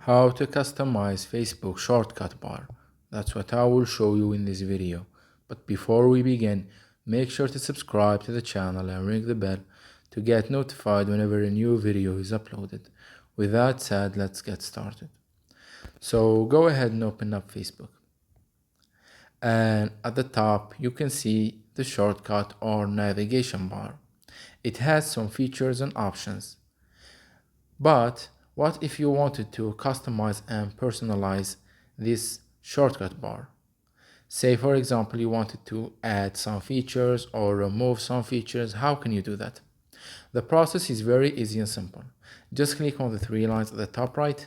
How to customize Facebook shortcut bar. That's what I will show you in this video. But before we begin, make sure to subscribe to the channel and ring the bell to get notified whenever a new video is uploaded. With that said, let's get started. So go ahead and open up Facebook. And at the top, you can see the shortcut or navigation bar. It has some features and options. But what if you wanted to customize and personalize this shortcut bar? Say for example you wanted to add some features or remove some features. How can you do that? The process is very easy and simple. Just click on the three lines at the top right,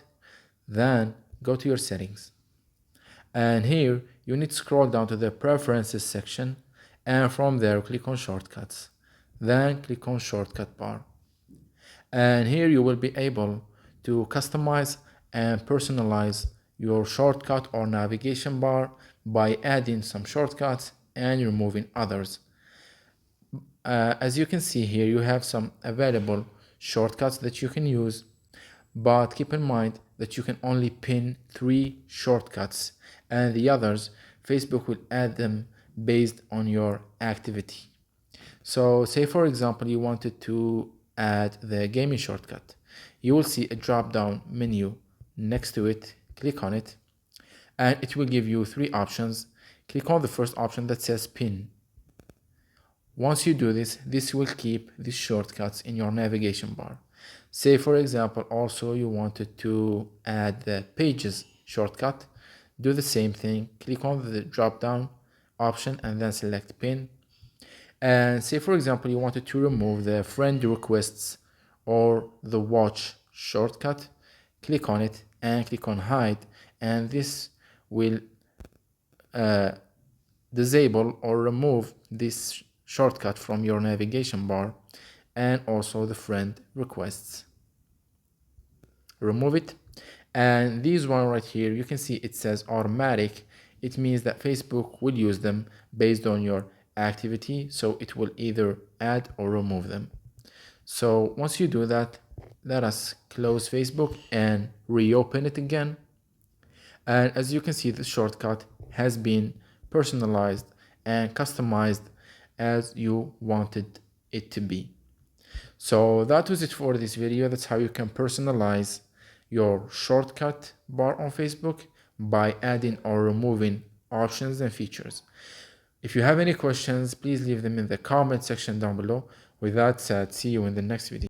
then go to your settings. And here you need to scroll down to the preferences section, and from there click on shortcuts. Then click on shortcut bar. And here you will be able to customize and personalize your shortcut or navigation bar by adding some shortcuts and removing others. As you can see here, you have some available shortcuts that you can use, but keep in mind that you can only pin 3 shortcuts, and the others Facebook will add them based on your activity. So say for example you wanted to add the gaming shortcut. You will see a drop down menu next to it. Click on it and it will give you 3 options. Click on the first option that says pin. Once you do this, this will keep these shortcuts in your navigation bar. Say for example also you wanted to add the pages shortcut. Do the same thing. Click on the drop down option and then select pin. And say for example you wanted to remove the friend requests or the watch shortcut. Click on it and click on hide, and this will disable or remove this shortcut from your navigation bar, and also the friend requests. Remove it, and these one right here you can see it says automatic. It means that Facebook will use them based on your activity, so it will either add or remove them. So once you do that, let us close Facebook and reopen it again. And as you can see, the shortcut has been personalized and customized as you wanted it to be. So that was it for this video. That's how you can personalize your shortcut bar on Facebook by adding or removing options and features. If you have any questions, please leave them in the comment section down below. With that said, see you in the next video.